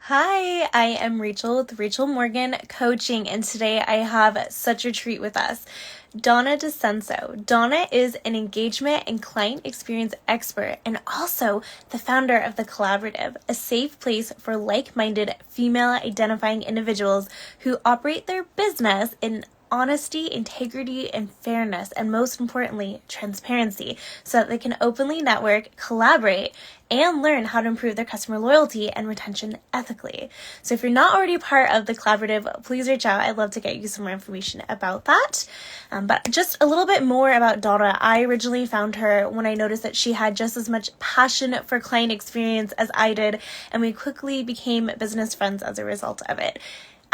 Hi, I am Rachel with Rachel Morgan Coaching, and today I have such a treat with us. Donna Dicenso. Donna is an engagement and client experience expert and also the founder of The Collaborative, a safe place for like-minded female identifying individuals who operate their business in honesty, integrity, and fairness, and most importantly, transparency, so that they can openly network, collaborate, and learn how to improve their customer loyalty and retention ethically. So if you're not already part of the collaborative, please reach out. I'd love to get you some more information about that. But just a little bit more about Donna. I originally found her when I noticed that she had just as much passion for client experience as I did, and we quickly became business friends as a result of it.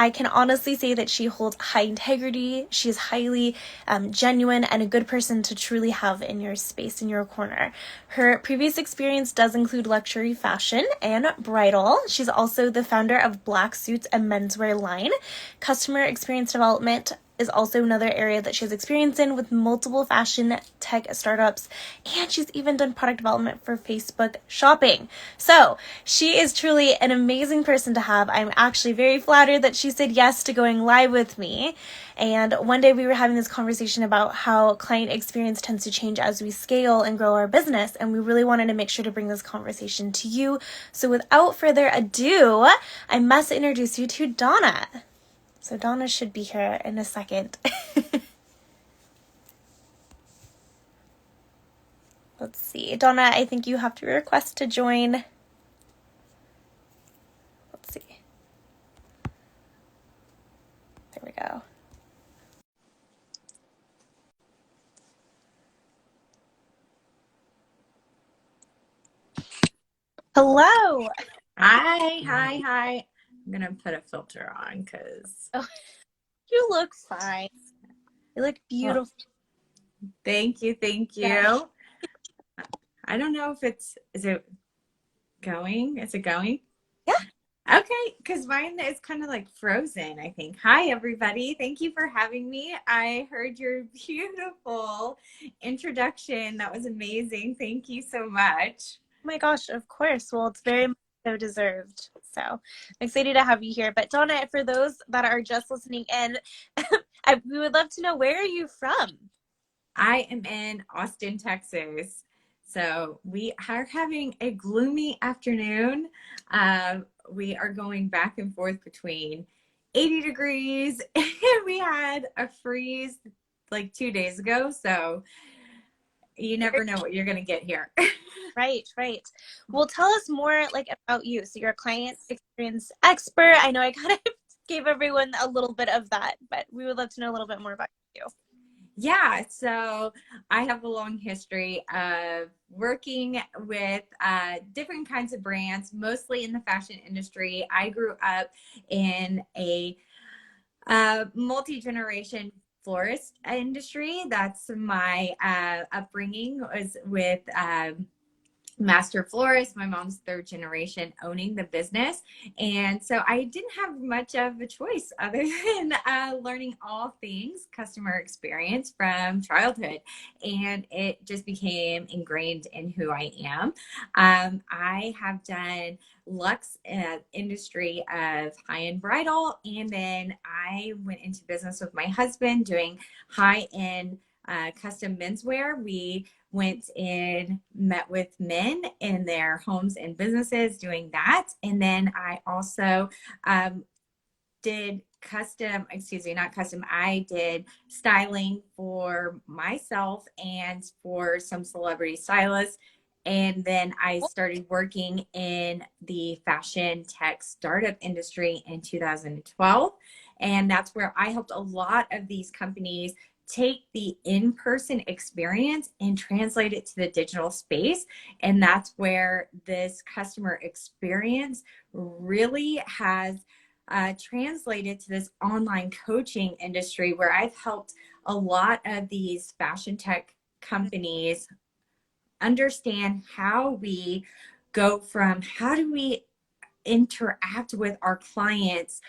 I can honestly say that she holds high integrity. She is highly genuine and a good person to truly have in your space, in your corner. Her previous experience does include luxury fashion and bridal. She's also the founder of Black Suits and Menswear line. Customer experience development is also another area that she has experience in with multiple fashion tech startups, and she's even done product development for Facebook shopping. So she is truly an amazing person to have. I'm actually very flattered that she said yes to going live with me. And one day we were having this conversation about how client experience tends to change as we scale and grow our business, and we really wanted to make sure to bring this conversation to you. So without further ado, I must introduce you to Donna. So Donna should be here in a second. Let's see. Donna, I think you have to request to join. Let's see. There we go. Hello. Hi. I'm gonna put a filter on because Oh, you look fine. You look well, beautiful. thank you. Yeah. I don't know if is it going? Is it going? Yeah. Okay, because mine is kind of like frozen, I think. Hi, everybody. Thank you for having me. I heard your beautiful introduction. That was amazing. Thank you so much. Oh my gosh, of course. Well, it's very much so deserved. So I'm excited to have you here. But Donna, for those that are just listening in, we would love to know, where are you from? I am in Austin, Texas. So we are having a gloomy afternoon. We are going back and forth between 80 degrees and we had a freeze like 2 days ago. So you never know what you're going to get here. Right, right. Well, tell us more about you. So you're a client experience expert. I know I kind of gave everyone a little bit of that, but we would love to know a little bit more about you. Yeah, so I have a long history of working with different kinds of brands, mostly in the fashion industry. I grew up in a multi-generation florist industry. That's my upbringing was with master florist. My mom's third generation owning the business. And so I didn't have much of a choice other than learning all things customer experience from childhood. And it just became ingrained in who I am. I have done luxe industry of high-end bridal. And then I went into business with my husband doing high-end custom menswear. We went and met with men in their homes and businesses doing that. And then I also did I did styling for myself and for some celebrity stylists. And then I started working in the fashion tech startup industry in 2012. And that's where I helped a lot of these companies take the in-person experience and translate it to the digital space. And that's where this customer experience really has translated to this online coaching industry where I've helped a lot of these fashion tech companies understand how we go from how do we interact with our clients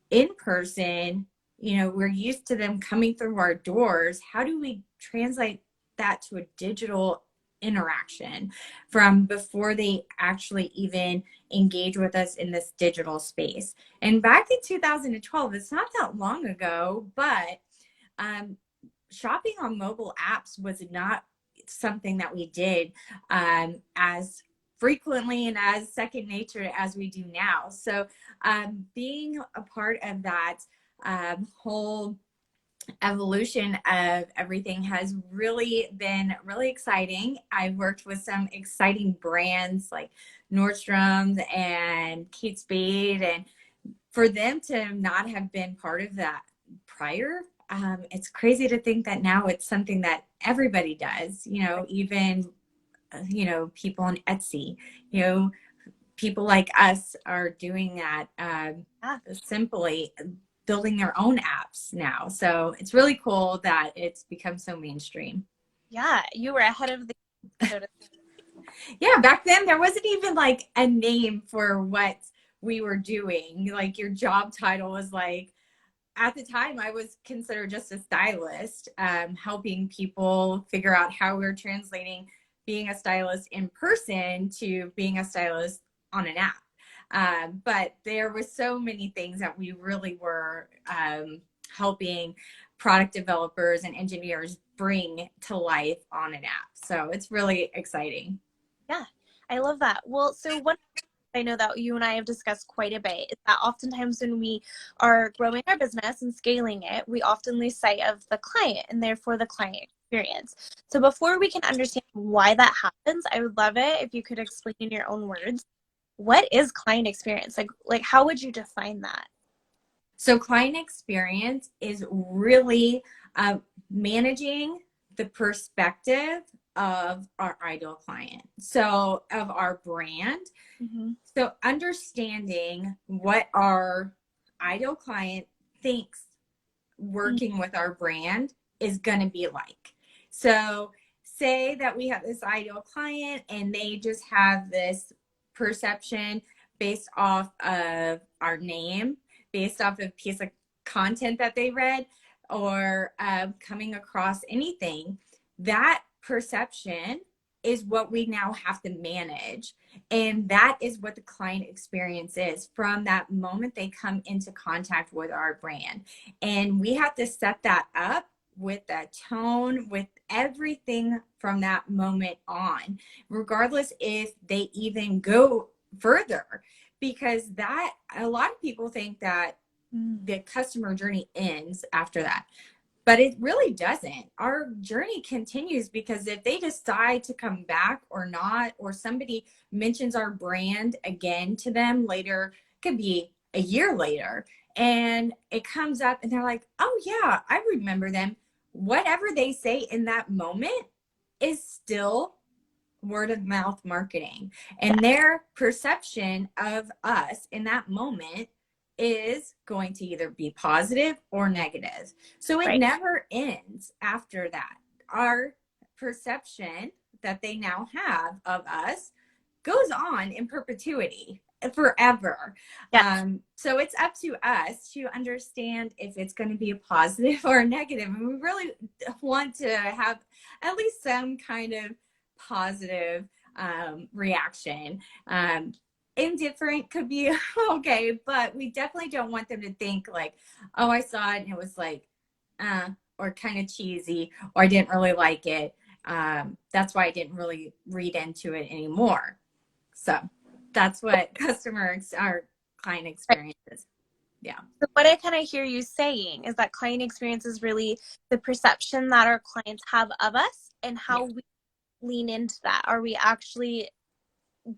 in person. You know, we're used to them coming through our doors. How do we translate that to a digital interaction from before they actually even engage with us in this digital space. And back in 2012, it's not that long ago, but shopping on mobile apps was not something that we did as frequently and as second nature as we do now. So being a part of that whole evolution of everything has really been really exciting. I've worked with some exciting brands like Nordstrom and Kate Spade, and for them to not have been part of that prior, it's crazy to think that now it's something that everybody does, even, people on Etsy, people like us are doing that simply building their own apps now. So it's really cool that it's become so mainstream. Yeah, you were ahead of the Yeah, back then there wasn't even like a name for what we were doing. Like your job title was like, at the time I was considered just a stylist, helping people figure out how we're translating being a stylist in person to being a stylist on an app. But there were so many things that we really were helping product developers and engineers bring to life on an app. So it's really exciting. Yeah, I love that. Well, so one I know that you and I have discussed quite a bit is that oftentimes when we are growing our business and scaling it, we often lose sight of the client and therefore the client experience. So before we can understand why that happens, I would love it if you could explain in your own words, what is client experience? Like how would you define that? So client experience is really managing the perspective of our ideal client, so of our brand. Mm-hmm. So understanding what our ideal client thinks working with our brand is going to be like. So say that we have this ideal client and they just have this perception based off of our name, based off of a piece of content that they read, or coming across anything. That perception is what we now have to manage. And that is what the client experience is from that moment they come into contact with our brand. And we have to set that up with that tone, with everything from that moment on, regardless if they even go further. Because that, a lot of people think that the customer journey ends after that. But it really doesn't. Our journey continues, because if they decide to come back or not, or somebody mentions our brand again to them later, it could be a year later, and it comes up and they're like, oh yeah, I remember them. Whatever they say in that moment is still word of mouth marketing. And their perception of us in that moment is going to either be positive or negative. So it Right. never ends after that. Our perception that they now have of us goes on in perpetuity forever. Yeah. So it's up to us to understand if it's going to be a positive or a negative. And we really want to have at least some kind of positive reaction. Indifferent could be okay, but we definitely don't want them to think like, oh, I saw it and it was like, or kind of cheesy, or I didn't really like it. That's why I didn't really read into it anymore. So that's what our client experience is. Yeah. So what I kind of hear you saying is that client experience is really the perception that our clients have of us and how we lean into that. Are we actually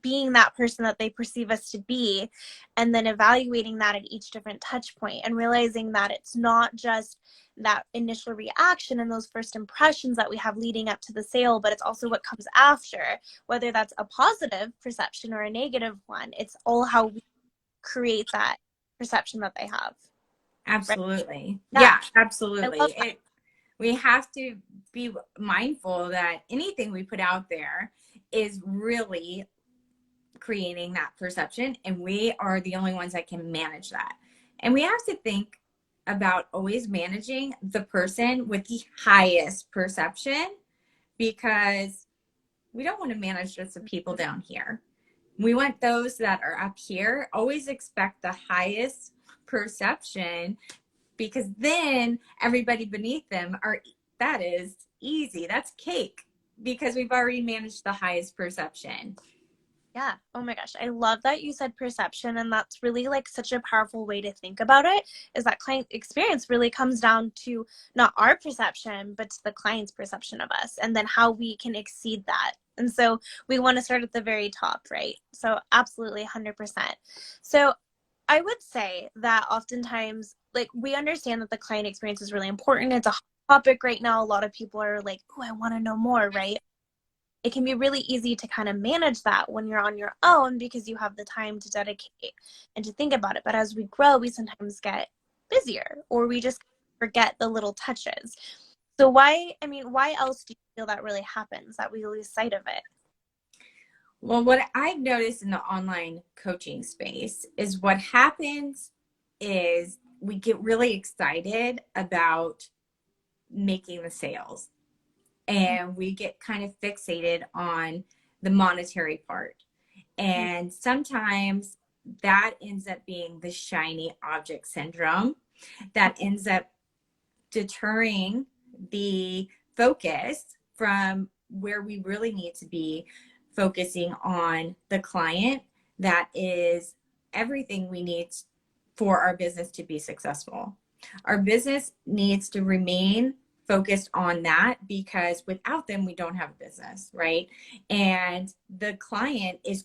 being that person that they perceive us to be, and then evaluating that at each different touch point and realizing that it's not just that initial reaction and those first impressions that we have leading up to the sale, but it's also what comes after, whether that's a positive perception or a negative one. It's all how we create that perception that they have. Absolutely. Right? Yeah, absolutely. We have to be mindful that anything we put out there is really creating that perception, and we are the only ones that can manage that. And we have to think about always managing the person with the highest perception, because We don't want to manage just the people down here. We want those that are up here. Always expect the highest perception, because then everybody beneath them that is easy. That's cake, because we've already managed the highest perception. Yeah. Oh my gosh. I love that you said perception. And that's really like such a powerful way to think about it, is that client experience really comes down to not our perception, but to the client's perception of us, and then how we can exceed that. And so we want to start at the very top, right? So absolutely 100%. So I would say that oftentimes, like, we understand that the client experience is really important. It's a hot topic right now. A lot of people are like, oh, I want to know more, right? It can be really easy to kind of manage that when you're on your own, because you have the time to dedicate and to think about it. But as we grow, we sometimes get busier, or we just forget the little touches. So why else do you feel that really happens, that we lose sight of it? Well, what I've noticed in the online coaching space is what happens is we get really excited about making the sales, and we get kind of fixated on the monetary part. And sometimes that ends up being the shiny object syndrome that ends up deterring the focus from where we really need to be focusing on the client. That is everything we need for our business to be successful. Our business needs to remain focused on that, because without them, we don't have a business, right? And the client is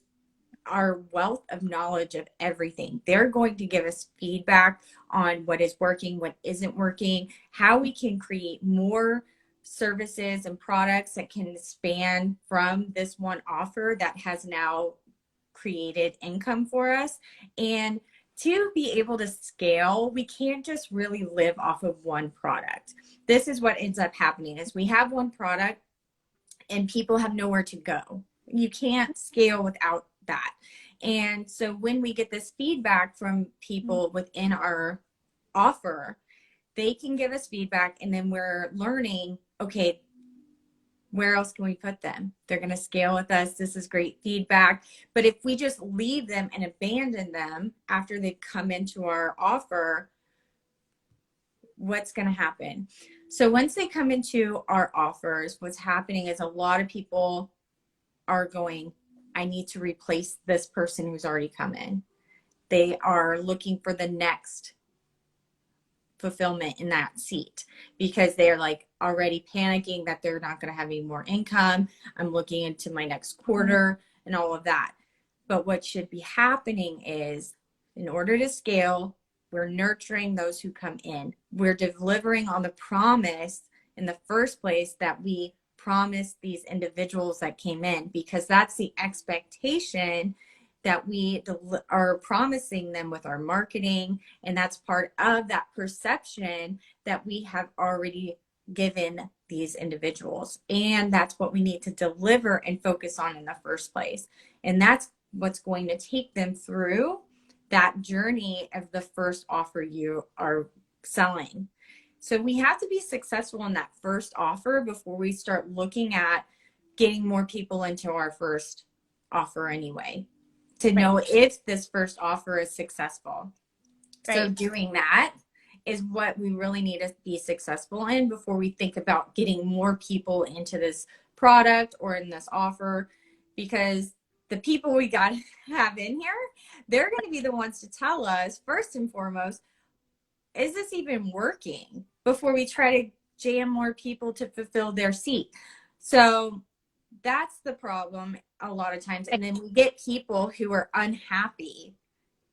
our wealth of knowledge of everything. They're going to give us feedback on what is working, what isn't working, how we can create more services and products that can span from this one offer that has now created income for us. And to be able to scale, we can't just really live off of one product. This is what ends up happening, is we have one product and people have nowhere to go. You can't scale without that. And so when we get this feedback from people within our offer, they can give us feedback, and then we're learning, okay, where else can we put them? They're going to scale with us. This is great feedback. But if we just leave them and abandon them after they've come into our offer, what's going to happen? So once they come into our offers, what's happening is a lot of people are going, I need to replace this person who's already come in. They are looking for the next fulfillment in that seat, because they're like already panicking that they're not going to have any more income. I'm looking into my next quarter and all of that. But what should be happening is, in order to scale, we're nurturing those who come in. We're delivering on the promise in the first place that we promised these individuals that came in, because that's the expectation that we are promising them with our marketing. And that's part of that perception that we have already given these individuals. And that's what we need to deliver and focus on in the first place. And that's what's going to take them through that journey of the first offer you are selling. So we have to be successful in that first offer before we start looking at getting more people into our first offer anyway, to know if this first offer is successful. So doing that is what we really need to be successful in before we think about getting more people into this product or in this offer, because the people we got to have in here, they're going to be the ones to tell us first and foremost, is this even working, before we try to jam more people to fulfill their seat. So that's the problem a lot of times. And then we get people who are unhappy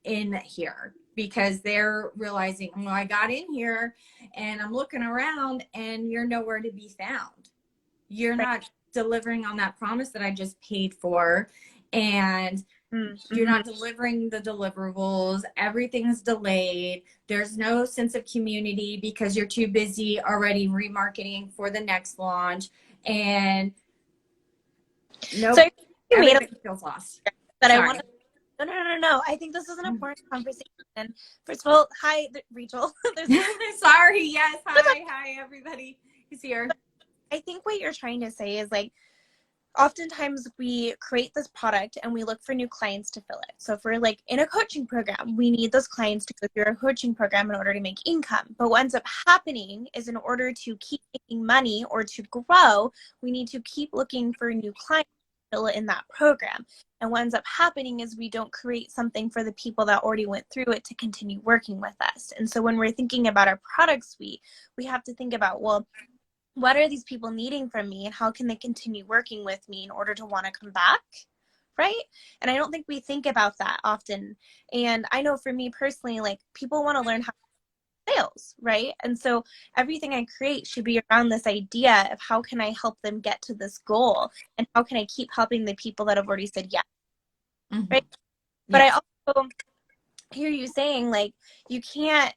in here because they're realizing, well, I got in here and I'm looking around and you're nowhere to be found. You're not delivering on that promise that I just paid for. And you're not delivering the deliverables. Everything's delayed. There's no sense of community because you're too busy already remarketing for the next launch. And everything feels lost. But I want to. No. I think this is an important conversation. And first of all, hi, Rachel. Sorry. Yes. Hi, everybody who's here. I think what you're trying to say is, like, oftentimes we create this product and we look for new clients to fill it. So if we're like in a coaching program, we need those clients to go through our coaching program in order to make income. But what ends up happening is in order to keep making money or to grow, we need to keep looking for new clients to fill it in that program. And what ends up happening is we don't create something for the people that already went through it to continue working with us. And so when we're thinking about our product suite, we have to think about, well, what are these people needing from me and how can they continue working with me in order to want to come back, right? And I don't think we think about that often. And I know for me personally, like people want to learn how to do sales, right? And so everything I create should be around this idea of how can I help them get to this goal and how can I keep helping the people that have already said yes, right? But I Yes. also hear you saying like you can't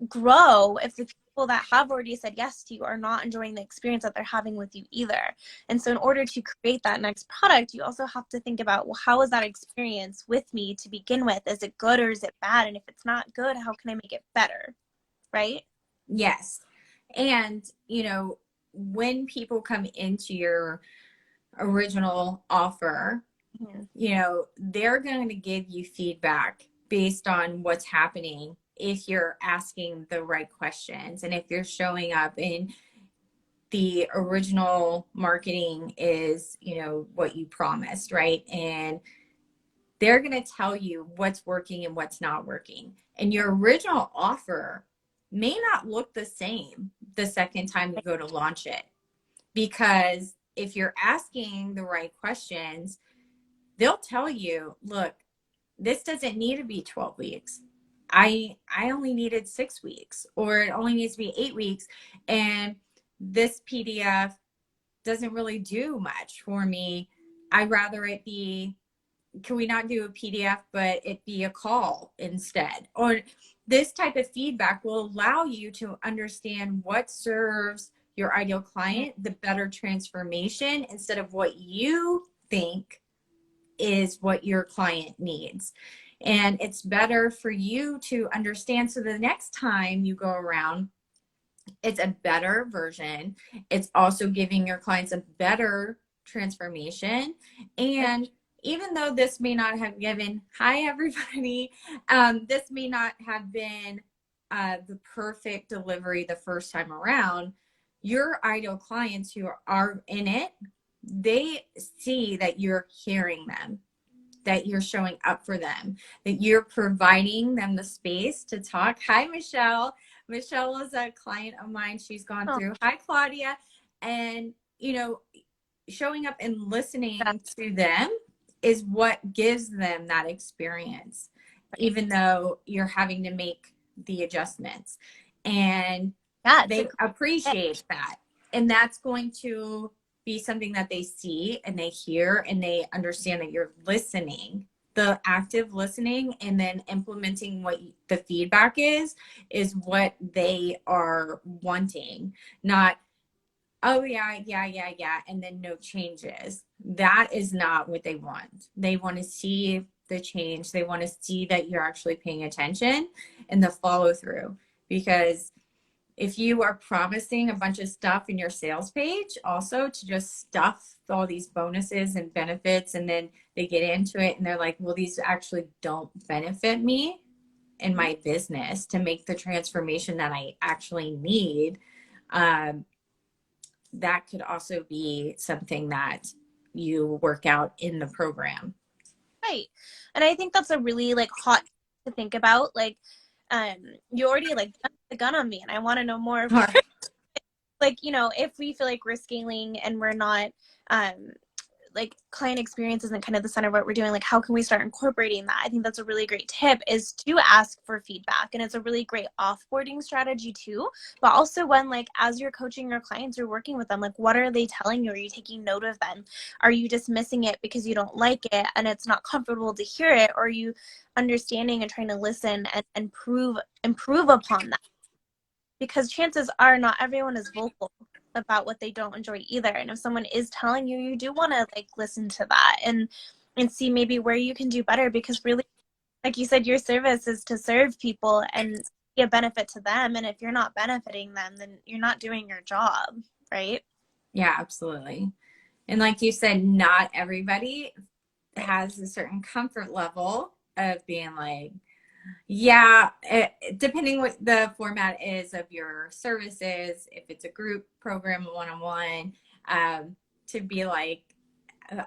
grow if the people that have already said yes to you are not enjoying the experience that they're having with you either. And so in order to create that next product, you also have to think about, well, how was that experience with me to begin with? Is it good or is it bad? And if it's not good, how can I make it better? Right? Yes. And, you know, when people come into your original offer, Mm-hmm. you know, they're going to give you feedback based on what's happening if you're asking the right questions and if you're showing up in the original marketing is, you know, what you promised, right? And they're going to tell you what's working and what's not working. And your original offer may not look the same the second time you go to launch it. Because if you're asking the right questions, they'll tell you, look, this doesn't need to be 12 weeks. I only needed 6 weeks, or it only needs to be 8 weeks. And this PDF doesn't really do much for me. I'd rather it be, can we not do a PDF, but it be a call instead? Or this type of feedback will allow you to understand what serves your ideal client, the better transformation, instead of what you think is what your client needs. And it's better for you to understand. So the next time you go around, it's a better version. It's also giving your clients a better transformation. And even though this may not have given, hi everybody, this may not have been the perfect delivery the first time around, your ideal clients who are in it, they see that you're hearing them, that you're showing up for them, that you're providing them the space to talk. Hi, Michelle. Michelle is a client of mine. She's gone Oh, through. Hi, Claudia. And, you know, showing up and listening to them is what gives them that experience, even though you're having to make the adjustments. And yeah, it's a they great tip. appreciate that. And that's going to be something that they see and they hear and they understand that you're listening, the active listening, and then implementing what the feedback is what they are wanting. Not, oh yeah, and then no changes. That is not what they want. They want to see the change. They want to see that you're actually paying attention and the follow through. Because if you are promising a bunch of stuff in your sales page, also to just stuff all these bonuses and benefits, and then they get into it and they're like, well, these actually don't benefit me in my business to make the transformation that I actually need. That could also be something that you work out in the program. Right. And I think that's a really like hot to think about. Like, you already like jumped the gun on me and I want to know more. All right. Like, you know, if we feel like we're scaling and we're not, like client experience isn't kind of the center of what we're doing, like how can we start incorporating that? I think that's a really great tip, is to ask for feedback. And it's a really great offboarding strategy too. But also when like as you're coaching your clients, you're working with them, like what are they telling you? Are you taking note of them? Are you dismissing it because you don't like it and it's not comfortable to hear it? Or are you understanding and trying to listen and improve upon that? Because chances are not everyone is vocal about what they don't enjoy either. And if someone is telling you, you do want to like listen to that and see maybe where you can do better, because really, like you said, your service is to serve people and be a benefit to them. And if you're not benefiting them, then you're not doing your job, right? Yeah, absolutely. And like you said, not everybody has a certain comfort level of being like, yeah, depending what the format is of your services, if it's a group program, one-on-one, to be like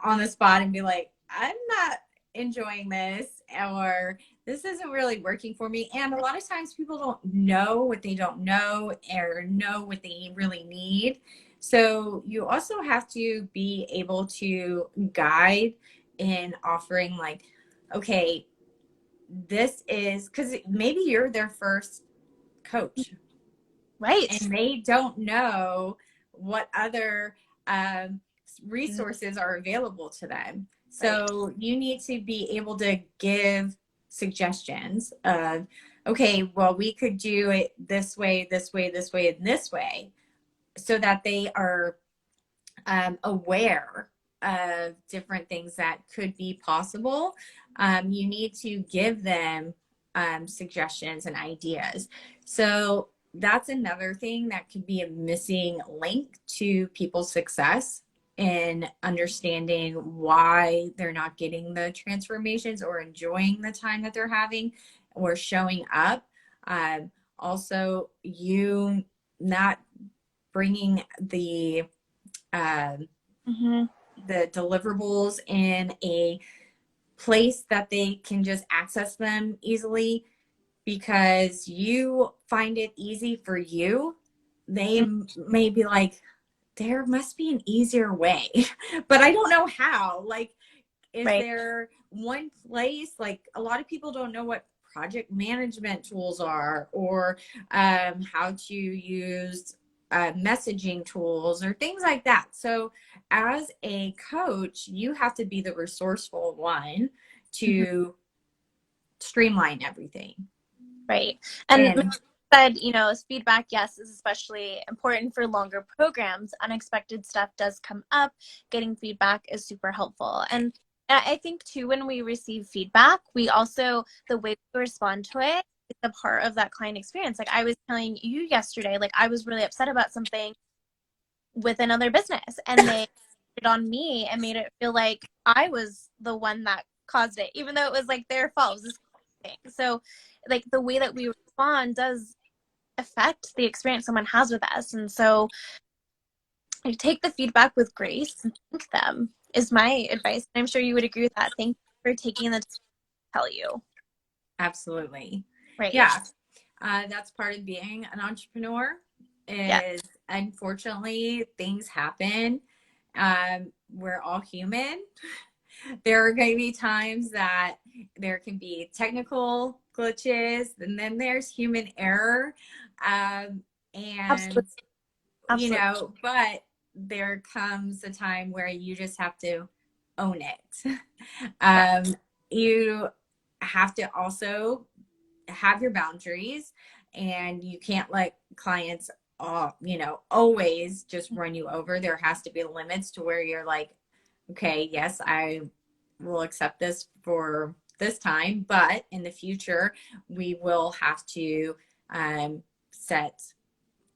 on the spot and be like, I'm not enjoying this, or this isn't really working for me. And a lot of times people don't know what they don't know or know what they really need. So you also have to be able to guide in offering, like, okay, this is because maybe you're their first coach Right. and they don't know what other resources are available to them. Right. So you need to be able to give suggestions of, okay, well, we could do it this way, this way, this way, and this way, so that they are aware of different things that could be possible. You need to give them suggestions and ideas. So that's another thing that could be a missing link to people's success in understanding why they're not getting the transformations or enjoying the time that they're having or showing up. Also, you not bringing Mm-hmm. the deliverables in a place that they can just access them easily because you find it easy for you. They may be like, there must be an easier way, but I don't know how. Like, is Right. there one place? Like, a lot of people don't know what project management tools are, or how to use messaging tools or things like that. So as a coach, you have to be the resourceful one Mhm. to streamline everything. Right. And And said, feedback, yes, is especially important for longer programs. Unexpected stuff does come up. Getting feedback is super helpful. And I think too, when we receive feedback, we also, the way we respond to it is a part of that client experience. Like I was telling you yesterday, like I was really upset about something with another business and they it on me and made it feel like I was the one that caused it, even though it was like their fault. It was this thing. So like the way that we respond does affect the experience someone has with us. And so I take the feedback with grace and thank them is my advice. I'm sure you would agree with that. Thank you for taking the time to tell you. absolutely. Right. Yeah. That's part of being an entrepreneur Yeah. is, unfortunately, things happen. We're all human. There are going to be times that there can be technical glitches, and then there's human error. And, Absolutely. Absolutely. but there comes a time where you just have to own it. Um, you have to also have your boundaries, and you can't let clients always just run you over. There has to be limits to where you're like, okay, yes, I will accept this for this time, but in the future we will have to set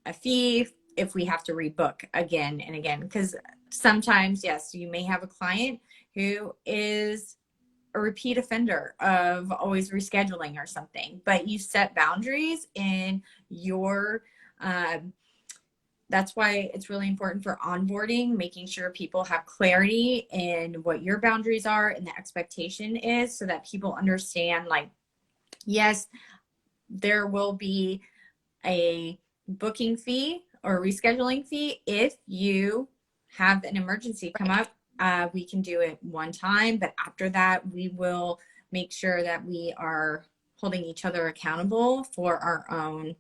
a fee if we have to rebook again and again, because sometimes, yes, you may have a client who is a repeat offender of always rescheduling or something, but you set boundaries in your that's why it's really important for onboarding, making sure people have clarity in what your boundaries are and the expectation is, so that people understand, like, yes, there will be a booking fee or rescheduling fee if you have an emergency come up. We can do it one time, but after that, we will make sure that we are holding each other accountable for our own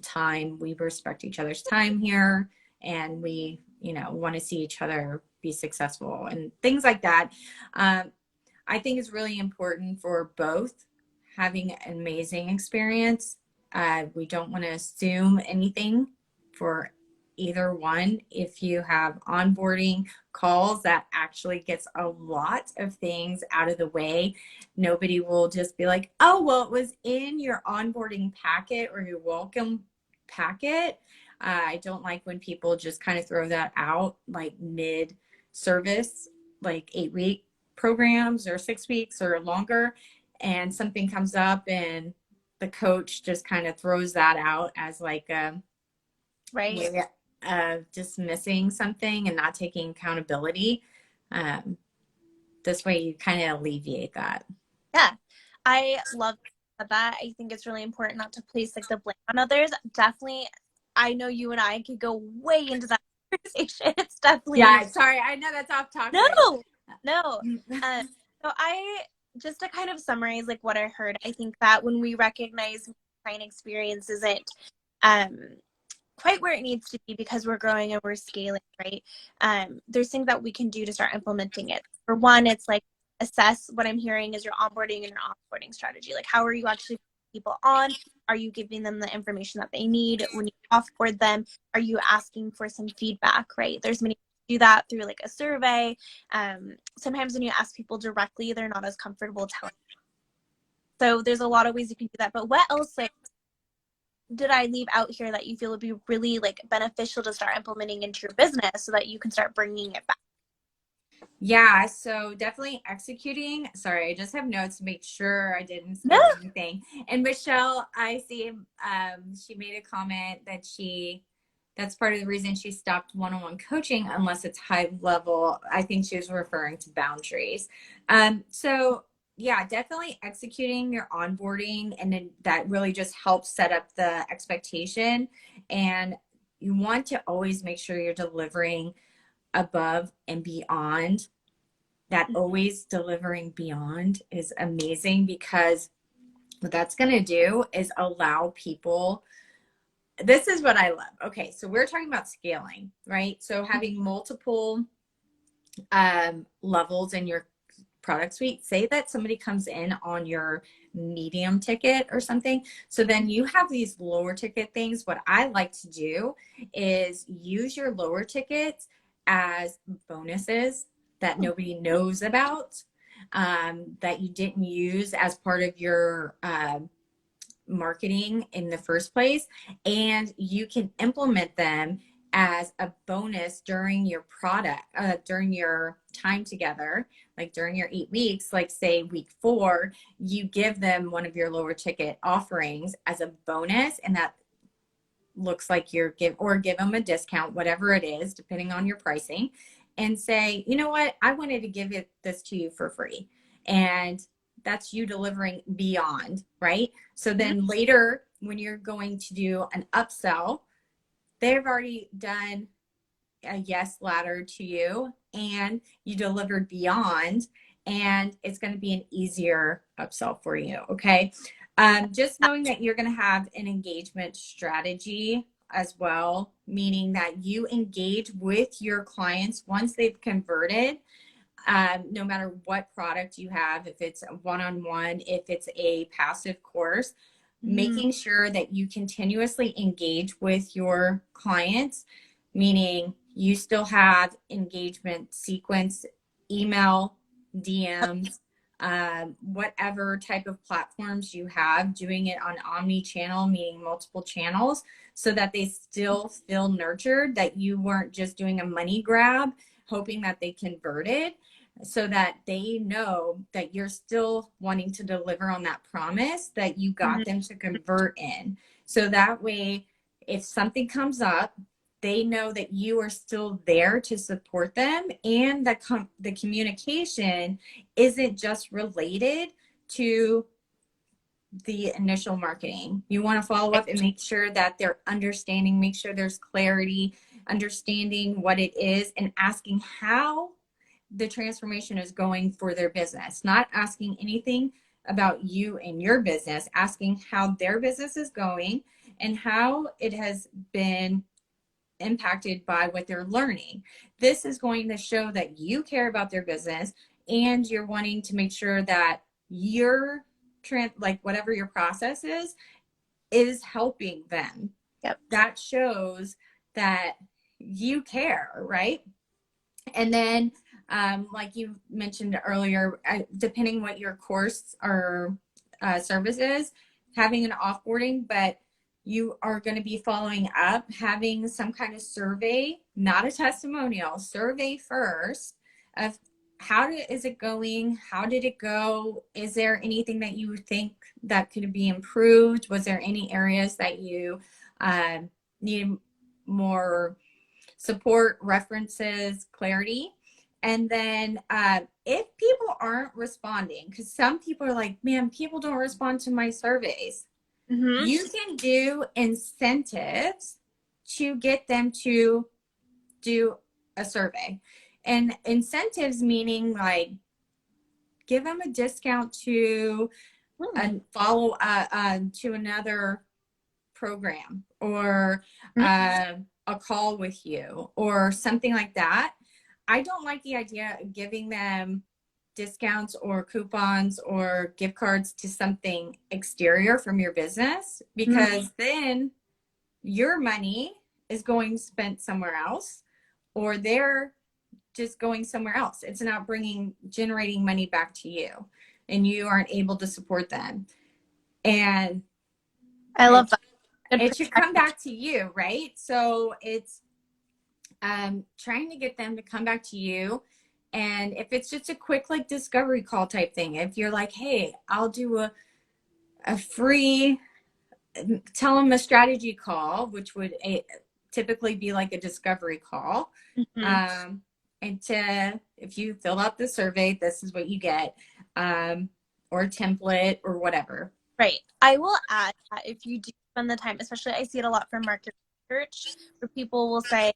time. We respect each other's time here, and we, want to see each other be successful and things like that. I think it's really important for both having an amazing experience. We don't want to assume anything for either one. If you have onboarding calls, that actually gets a lot of things out of the way. Nobody will just be like, oh, well, it was in your onboarding packet or your welcome packet. I don't like when people just kind of throw that out like mid service, like 8-week programs or 6 weeks or longer, and something comes up and the coach just kind of throws that out as like a Right. way of dismissing something and not taking accountability. This way you kind of alleviate that. Yeah. I love that. I think it's really important not to place like the blame on others. Definitely, I know you and I could go way into that conversation. It's definitely Yeah, sorry, I know that's off topic. no, no. Uh, so I just to kind of summarize like what I heard, I think that when we recognize client experience isn't um quite where it needs to be because we're growing and we're scaling, right? There's things that we can do to start implementing it. For one, it's like assess what I'm hearing is your onboarding and your offboarding strategy. Like, how are you actually putting people on? Are you giving them the information that they need when you offboard them? Are you asking for some feedback, right? There's many do that through like a survey. Sometimes when you ask people directly, they're not as comfortable telling. So there's a lot of ways you can do that. But what else like did I leave out here that you feel would be really like beneficial to start implementing into your business so that you can start bringing it back? Yeah, so definitely executing. Sorry, I just have notes to make sure I didn't No. skip anything. And Michelle, I see she made a comment that that's part of the reason she stopped one-on-one coaching unless it's high level. I think she was referring to boundaries. So yeah, definitely executing your onboarding, and then that really just helps set up the expectation. And you want to always make sure you're delivering above and beyond. That always delivering beyond is amazing, because what that's going to do is allow people. This is what I love. Okay, so we're talking about scaling, right? So having multiple levels in your product suite. Say that somebody comes in on your medium ticket or something. So then you have these lower ticket things. What I like to do is use your lower tickets as bonuses that nobody knows about, that you didn't use as part of your marketing in the first place. And you can implement them as a bonus during your during your time together, like during your 8 weeks, like say week 4, you give them one of your lower ticket offerings as a bonus. And that looks like give them a discount, whatever it is, depending on your pricing, and say, you know what, I wanted to give this to you for free. And that's you delivering beyond, right? So then later, when you're going to do an upsell, they've already done a yes ladder to you, and you delivered beyond, and it's going to be an easier upsell for you. Okay. Just knowing that you're going to have an engagement strategy as well, meaning that you engage with your clients once they've converted, no matter what product you have, if it's a one-on-one, if it's a passive course, making sure that you continuously engage with your clients, meaning you still have engagement sequence, email, DMs, whatever type of platforms you have, doing it on omni-channel, meaning multiple channels, so that they still feel nurtured, that you weren't just doing a money grab, hoping that they converted, so that they know that you're still wanting to deliver on that promise that you got them to convert in. So that way, if something comes up, they know that you are still there to support them, and the communication isn't just related to the initial marketing. You want to follow up and make sure that they're understanding, make sure there's clarity, understanding what it is, and asking how the transformation is going for their business. Not asking anything about you and your business, asking how their business is going and how it has been impacted by what they're learning. This is going to show that you care about their business, and you're wanting to make sure that your like whatever your process is helping them. Yep. That shows that you care, right? And then, like you mentioned earlier, depending what your course or service is, having an offboarding, but you are going to be following up, having some kind of survey, not a testimonial, survey first of is it going? How did it go? Is there anything that you think that could be improved? Was there any areas that you need more support, references, clarity? And then if people aren't responding, because some people are like, man, people don't respond to my surveys. Mm-hmm. You can do incentives to get them to do a survey. And incentives meaning like give them a discount to follow to another program or a call with you or something like that. I don't like the idea of giving them discounts or coupons or gift cards to something exterior from your business, because then your money is going spent somewhere else, or they're just going somewhere else. It's not generating money back to you, and you aren't able to support them. And I love that. It should come back to you, right? So it's trying to get them to come back to you. And if it's just a quick like discovery call type thing, if you're like, hey, I'll do a free, tell them a strategy call, which would typically be like a discovery call. And if you fill out the survey, this is what you get, or a template or whatever. Right. I will add that if you do spend the time, especially I see it a lot from market research, where people will say,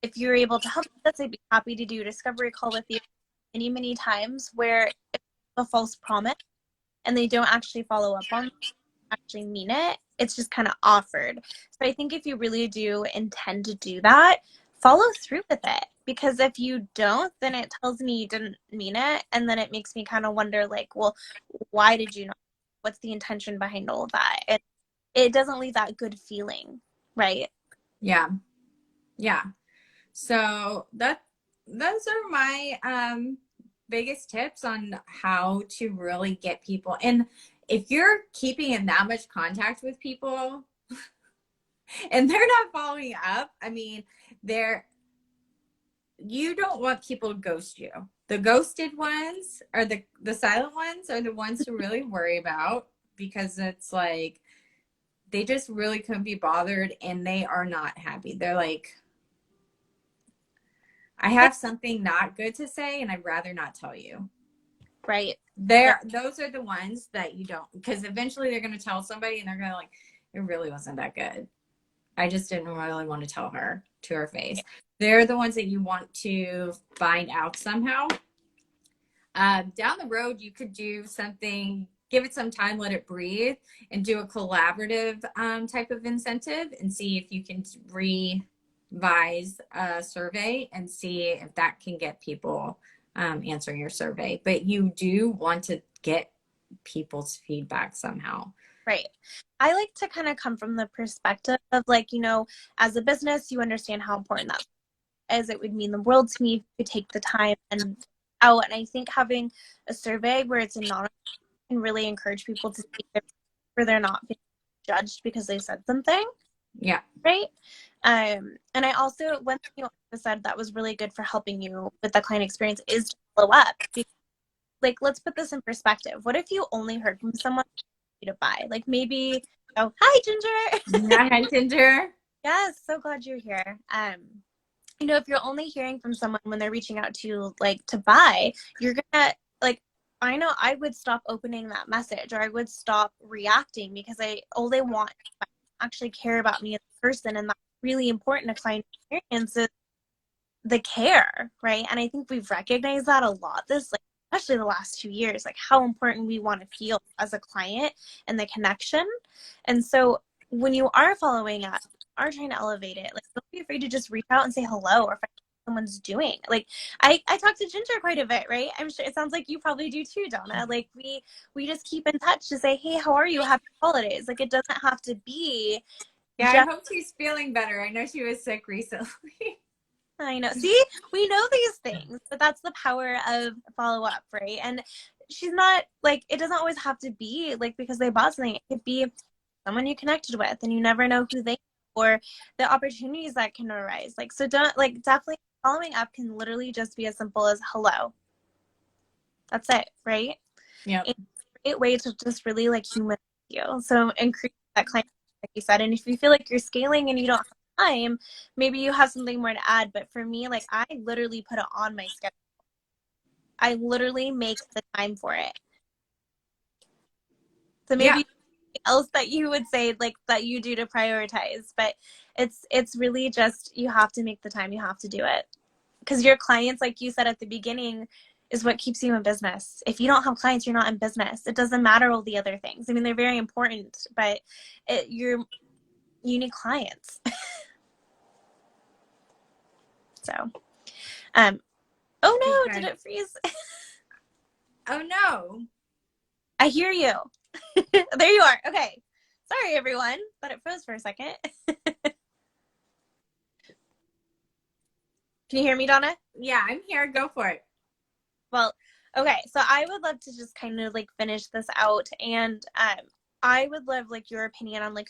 if you're able to help us, I'd be happy to do a discovery call with you many times, where it's a false promise and they don't actually follow up on it, actually mean it. It's just kind of offered. So I think if you really do intend to do that, follow through with it. Because if you don't, then it tells me you didn't mean it. And then it makes me kind of wonder, like, well, why did you not? What's the intention behind all of that? And it doesn't leave that good feeling, right? Yeah. So those are my biggest tips on how to really get people. And if you're keeping in that much contact with people and they're not following up, I mean, you don't want people to ghost you. The ghosted ones are the silent ones are the ones to really worry about, because it's like they just really couldn't be bothered and they are not happy. They're like, I have something not good to say and I'd rather not tell you. Right. Those are the ones that you don't, because eventually they're going to tell somebody and they're going to like, it really wasn't that good. I just didn't really want to tell her to her face. They're the ones that you want to find out somehow. Down the road, you could do something, give it some time, let it breathe, and do a collaborative type of incentive and see if you can revise a survey and see if that can get people answering your survey. But you do want to get people's feedback somehow. Right. I like to kind of come from the perspective of, like, as a business, you understand how important that is. It would mean the world to me if you take the time and out. And I think having a survey where it's anonymous can really encourage people to see where they're not being judged because they said something. Yeah. Right. And I also, one thing you said that was really good for helping you with the client experience is to follow up. Like, let's put this in perspective. What if you only heard from someone to buy? Like, maybe, hi, Ginger. Hi, Ginger. Yes, so glad you're here. If you're only hearing from someone when they're reaching out to you, like, to buy, you're gonna, like, I know I would stop opening that message, or I would stop reacting, because all they want is actually care about me as a person. And that's really important to client experience, is the care, right? And I think we've recognized that a lot especially the last 2 years, like how important we want to feel as a client and the connection. And so when you are following up, are trying to elevate it, like, don't be afraid to just reach out and say hello, or find out what someone's doing. Like, I talk to Ginger quite a bit, right? I'm sure it sounds like you probably do too, Donna. Like, we just keep in touch to say, hey, how are you? Happy holidays. Like, it doesn't have to be. Yeah, I hope she's feeling better. I know she was sick recently. I know. See, we know these things, but that's the power of follow up, right? And she's not, like, it doesn't always have to be like because they bought something. It could be someone you connected with, and you never know who they are or the opportunities that can arise. Like, so don't, like, definitely following up can literally just be as simple as hello. That's it, right? Yeah. It's a great way to just really like humanize you. So increase that client, like you said. And if you feel like you're scaling and you don't have time, maybe you have something more to add. But for me, like, I literally put it on my schedule. I literally make the time for it. So Yeah. maybe else that you would say like that you do to prioritize, but it's really just you have to make the time, you have to do it, because your clients, like you said at the beginning, is what keeps you in business. If you don't have clients, you're not in business. It doesn't matter all the other things. I mean, they're very important, but you need clients. So oh no, did it freeze? Oh no. I hear you. There you are. Okay, sorry everyone, but it froze for a second. Can you hear me, Donna? Yeah, I'm here. Go for it. Well, okay, so I would love to just kind of like finish this out, and I would love like your opinion on like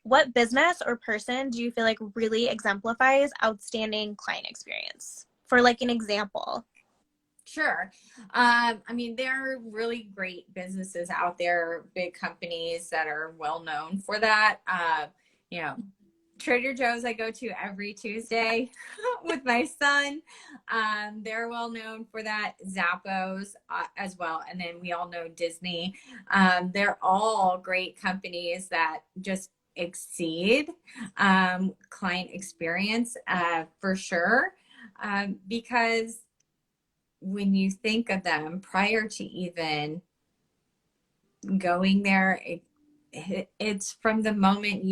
what business or person do you feel like really exemplifies outstanding client experience, for like an example? Sure. I mean, there are really great businesses out there, big companies that are well known for that. You know, Trader Joe's I go to every Tuesday with my son. They're well known for that. Zappos as well. And then we all know Disney. They're all great companies that just exceed client experience for sure. Because when you think of them prior to even going there, it's from the moment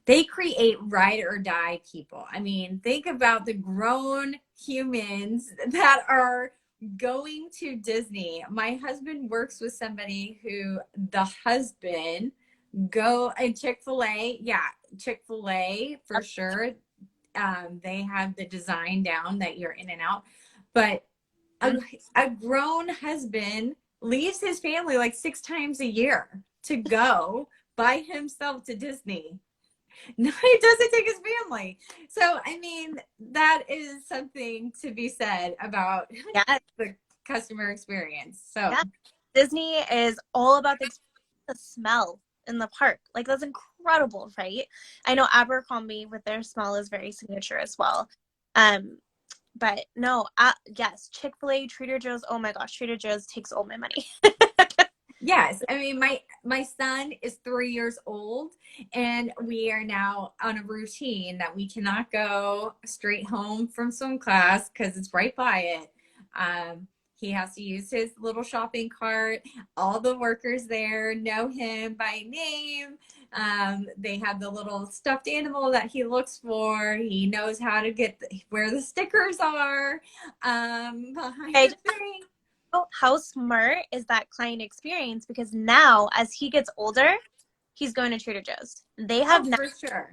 they create ride or die people. I mean, think about the grown humans that are going to Disney. My husband works with somebody who the husband and Chick-fil-A. Yeah, Chick-fil-A for sure. They have the design down that you're in and out. But a grown husband leaves his family like 6 times a year to go by himself to Disney. No, he doesn't take his family. So, I mean, that is something to be said about Yeah, the customer experience. So, yeah. Disney is all about the smell in the park. Like, that's incredible, right? I know Abercrombie with their smell is very signature as well. But no, yes, Chick-fil-A, Trader Joe's. Oh my gosh, Trader Joe's takes all my money. yes, I mean, my son is 3 years old, and we are now on a routine that we cannot go straight home from swim class because it's right by it. He has to use his little shopping cart. All the workers there know him by name. They have the little stuffed animal that he looks for. He knows how to get where the stickers are behind I the thing. how smart is that client experience? Because now, as he gets older, he's going to Trader Joe's. They have Oh, now for sure.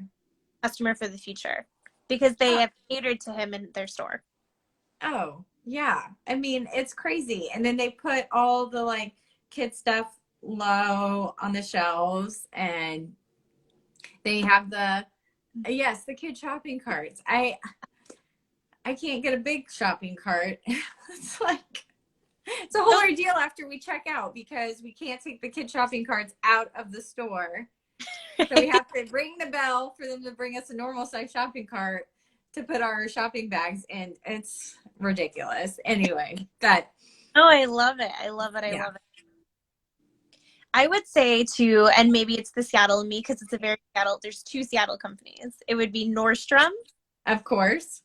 a customer for the future because they Oh, have catered to him in their store. oh, yeah. I mean, it's crazy. And then they put all the like kid stuff low on the shelves, and they have the kid shopping carts. I can't get a big shopping cart. It's like it's a whole ordeal after we check out because we can't take the kid shopping carts out of the store. So we have to ring the bell for them to bring us a normal size shopping cart to put our shopping bags in. It's ridiculous. Anyway, Oh, I love it. I love it. I yeah, love it. I would say too, and maybe it's the Seattle in me because it's a very Seattle. There's two Seattle companies. It would be Nordstrom, of course.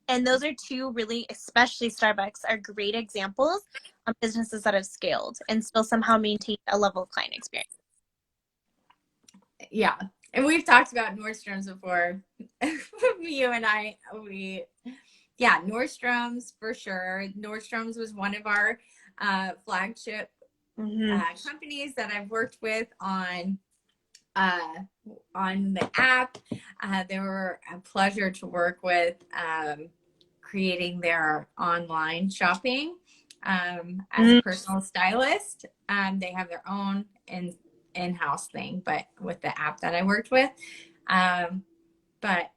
and those are two really, especially Starbucks, are great examples of businesses that have scaled and still somehow maintain a level of client experience. Yeah. And we've talked about Nordstrom's before. You and yeah, Nordstrom's for sure. Nordstrom's was one of our flagship companies that I've worked with uh, on the app. They were a pleasure to work with, creating their online shopping as a personal stylist. They have their own in-house thing, but with the app that I worked with. But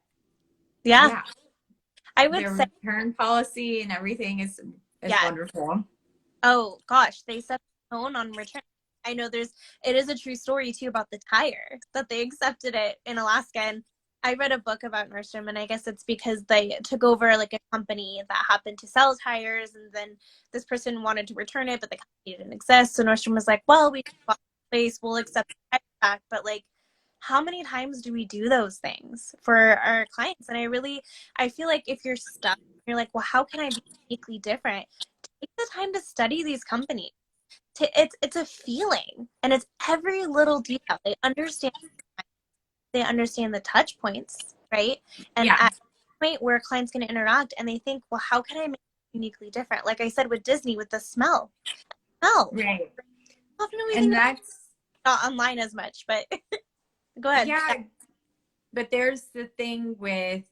Yeah, yeah, I would their say, return policy and everything is yeah. wonderful. Oh gosh, they set the tone on return. I know it is a true story too about the tire that they accepted it in Alaska. And I read a book about Nordstrom, and I guess it's because they took over like a company that happened to sell tires, and then this person wanted to return it, but the company didn't exist. So Nordstrom was like, well, we bought the space, we'll accept the tire back. But like, how many times do we do those things for our clients? And I feel like if you're stuck, you're like, well, how can I be uniquely different? Take the time to study these companies. It's a feeling, and it's every little detail. They understand the touch points, right? And Yeah, at the point where clients can interact and they think, well, how can I make it uniquely different? Like I said with Disney, with the smell. right. How often do we And think that's, not online as much? But go ahead. yeah, but there's the thing with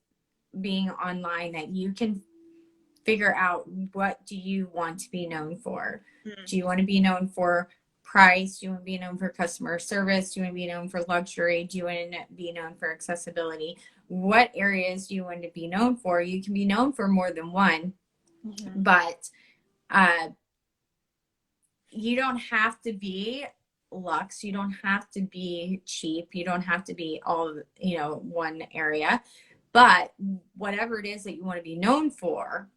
being online that you can figure out, what do you want to be known for? Mm-hmm. Do you want to be known for price? Do you want to be known for customer service? Do you want to be known for luxury? Do you want to be known for accessibility? What areas do you want to be known for? You can be known for more than one, Mm-hmm. but you don't have to be luxe. You don't have to be cheap. You don't have to be all, one area. But whatever it is that you want to be known for,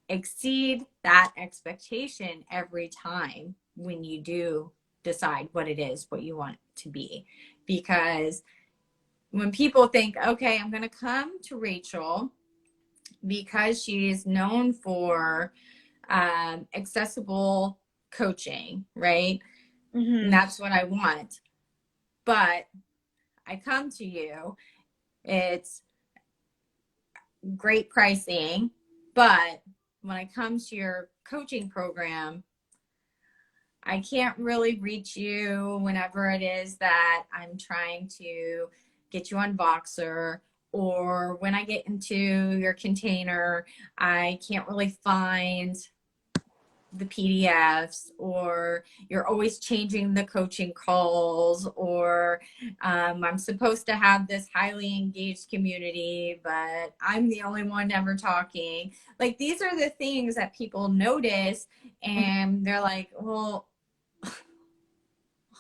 exceed that expectation every time when you do decide what it is, what you want to be. Because when people think, okay, I'm going to come to Rachel because she is known for accessible coaching, right? And Mm-hmm. that's what I want. But I come to you, it's great pricing, but when I come to your coaching program, I can't really reach you whenever it is that I'm trying to get you on Voxer, or when I get into your container, I can't really find the PDFs, or you're always changing the coaching calls, or I'm supposed to have this highly engaged community, but I'm the only one ever talking. Like, these are the things that people notice, and they're like, well,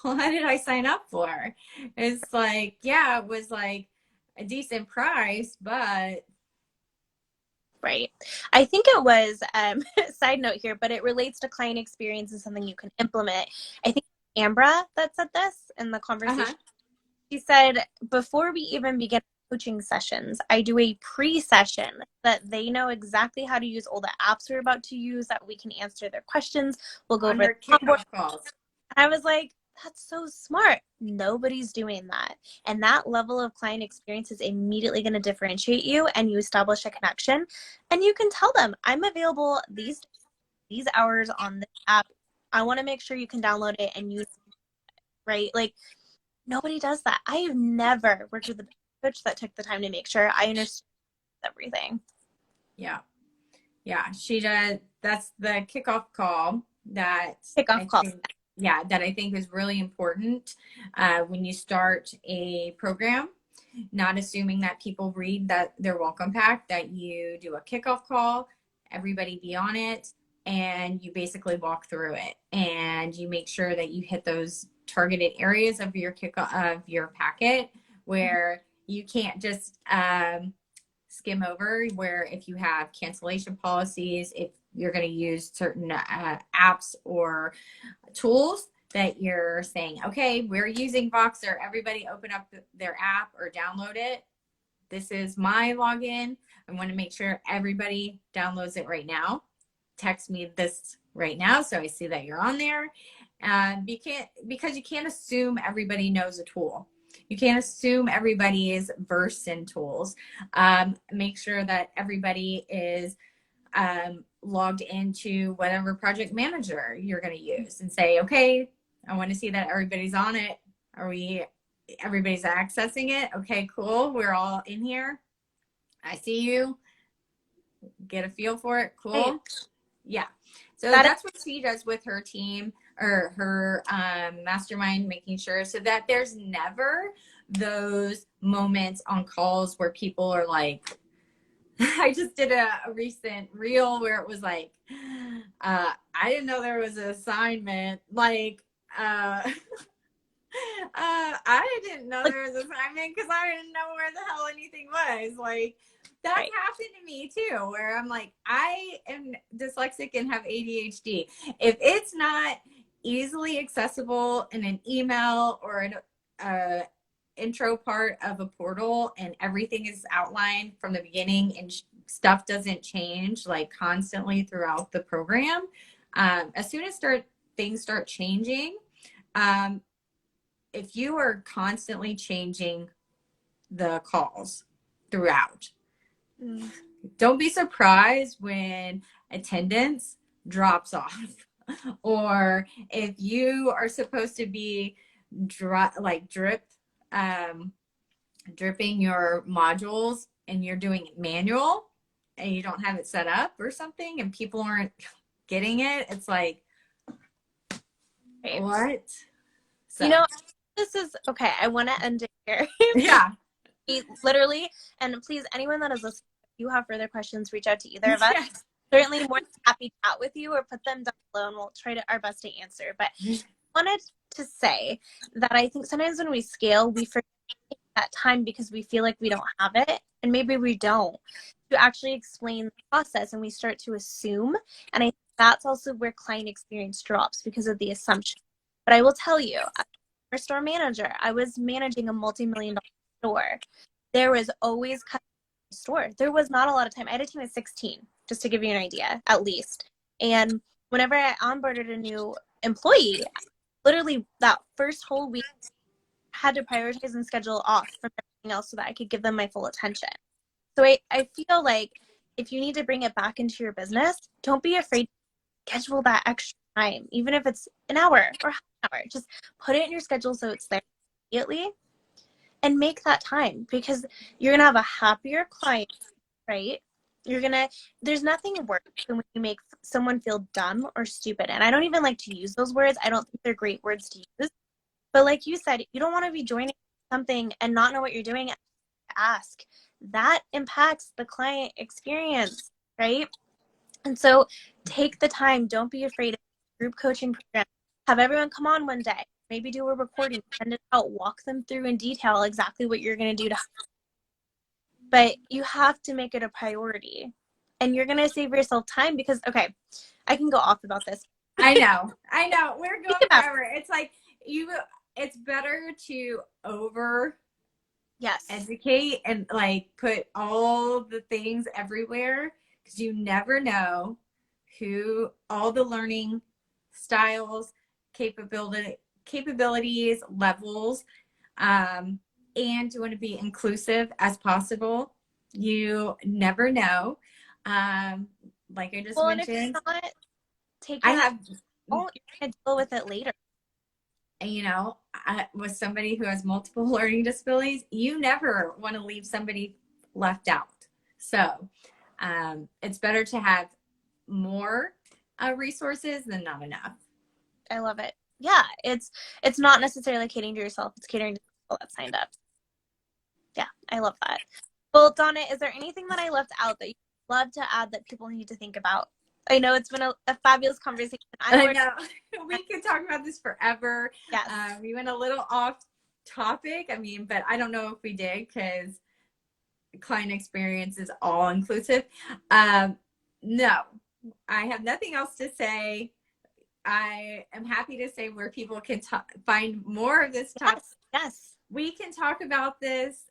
what did I sign up for? It's like, yeah, it was like a decent price, but Right. I think it was, side note here, but it relates to client experience and something you can implement. I think Ambra that said this in the uh-huh. conversation. She said, before we even begin coaching sessions, I do a pre-session that they know exactly how to use all the apps we're about to use, that we can answer their questions. We'll go On over the their onboard. kickoff calls. I was like, that's so smart. Nobody's doing that. And that level of client experience is immediately going to differentiate you, and you establish a connection. And you can tell them, I'm available these hours on this app. I want to make sure you can download it and use it, right? Like, nobody does that. I have never worked with a coach that took the time to make sure I understood everything. Yeah. Yeah, she does. That's the kickoff call that Kickoff I call. think, yeah, that I think is really important when you start a program. Not assuming that people read that their welcome pack, that you do a kickoff call, everybody be on it, and you basically walk through it, and you make sure that you hit those targeted areas of your packet where you can't just skim over, where if you have cancellation policies, if you're going to use certain apps or tools, that you're saying, okay, we're using Voxer, everybody open up their app or download it. This is my login. I want to make sure everybody downloads it right now. Text me this right now so I see that you're on there. Because you can't assume everybody knows a tool. You can't assume everybody is versed in tools. Make sure that everybody is logged into whatever project manager you're going to use, and say, okay, I want to see that everybody's on it. Everybody's accessing it? Okay, cool. We're all in here. I see you. Get a feel for it. Right. Cool. Yeah. So That is, that's what she does with her team, or her mastermind, making sure so that there's never those moments on calls where people are like, I just did a recent reel where it was like, I didn't know there was an assignment. Like, I didn't know there was an assignment because I didn't know where the hell anything was. Like, that's Right. happened to me too, where I'm like, I am dyslexic and have ADHD. If it's not easily accessible in an email or an intro part of a portal and everything is outlined from the beginning and stuff doesn't change like constantly throughout the program, as soon as things start changing, if you are constantly changing the calls throughout, don't be surprised when attendance drops off. Or if you are supposed to be dripping your modules and you're doing it manual and you don't have it set up or something and people aren't getting it, it's like, Right. what? So, You know, this is okay. I want to end it here. yeah. Literally, and please, anyone that is listening, if you have further questions, reach out to either of us. Yes. Certainly more than happy to chat with you or put them down below and we'll try our best to answer. But I wanted to say that I think sometimes when we scale, we forget that time because we feel like we don't have it, and maybe we don't, to actually explain the process, and we start to assume. And I think that's also where client experience drops because of the assumption. But I will tell you, as a store manager, I was managing a multi-million-dollar store. There was always customers in the store. There was not a lot of time. I had a team of 16, just to give you an idea, at least. And whenever I onboarded a new employee, literally that first whole week, had to prioritize and schedule off from everything else so that I could give them my full attention. So I feel like if you need to bring it back into your business, don't be afraid to schedule that extra time, even if it's an hour or half an hour. Just put it in your schedule so it's there immediately and make that time, because you're going to have a happier client, right? There's nothing worse than when you make someone feel dumb or stupid. And I don't even like to use those words. I don't think they're great words to use. But like you said, you don't want to be joining something and not know what you're doing and ask. That impacts the client experience, right? And so take the time. Don't be afraid of group coaching program. Have everyone come on one day. Maybe do a recording, send it out, walk them through in detail exactly what you're going to do. But you have to make it a priority. And you're going to save yourself time because, okay, I can go off about this. I know. We're going forever. It's like it's better to educate and like put all the things everywhere, because you never know who all the learning styles, capabilities, levels, and you want to be inclusive as possible. You never know. Like I just mentioned, you're going to deal with it later. You know, with somebody who has multiple learning disabilities, you never want to leave somebody left out. So it's better to have more resources than not enough. I love it. Yeah, it's not necessarily catering to yourself. It's catering to people that signed up. Yeah, I love that. Well, Donna, is there anything that I left out that you'd love to add that people need to think about? I know it's been a fabulous conversation. I know. We could talk about this forever. Yes. We went a little off topic. I mean, but I don't know if we did, because client experience is all inclusive. No, I have nothing else to say. I am happy to say where people can find more of this topic. Yes. We can talk about this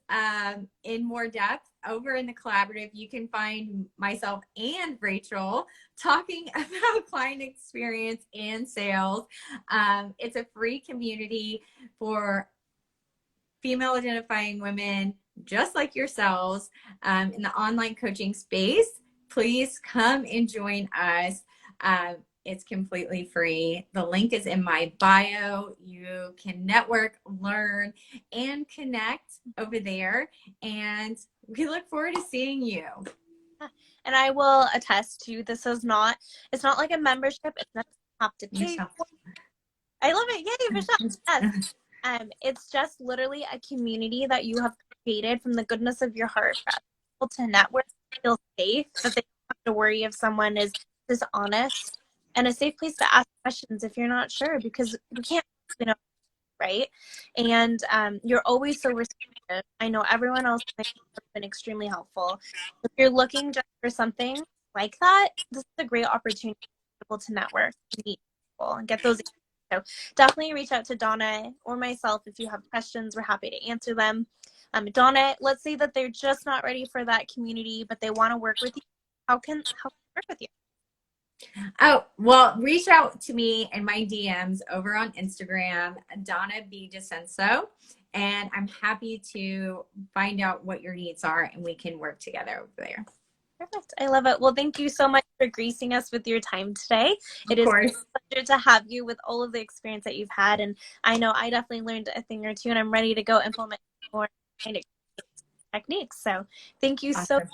in more depth over in the collaborative. You can find myself and Rachel talking about client experience and sales. It's a free community for female identifying women just like yourselves in the online coaching space. Please come and join us. It's completely free. The link is in my bio. You can network, learn, and connect over there. And we look forward to seeing you. And I will attest to, it's not like a membership. It's not have to pay for. I love it. Yay, Michelle. Yes. It's just literally a community that you have created from the goodness of your heart for people to network, feel safe, that they don't have to worry if someone is dishonest, and a safe place to ask questions if you're not sure, because we can't, you know, right? And you're always so receptive. I know everyone else has been extremely helpful. If you're looking just for something like that, this is a great opportunity for people to network, meet people, and get those. So definitely reach out to Donna or myself if you have questions. We're happy to answer them. Donna, let's say that they're just not ready for that community, but they want to work with you. How can they work with you? Oh, well, reach out to me in my DMs over on Instagram, Donna B. Dicenso, and I'm happy to find out what your needs are and we can work together over there. Perfect. I love it. Well, thank you so much for gracing us with your time today. Of It is course. a pleasure to have you with all of the experience that you've had. And I know I definitely learned a thing or two, and I'm ready to go implement more techniques. So thank you so Awesome.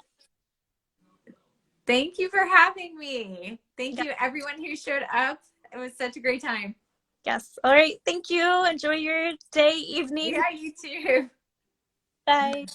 Thank you for having me. Thank much. you, everyone who showed up. It was such a great time. Yes. All right. Thank you. Enjoy your day, evening. Yeah, you too. Bye.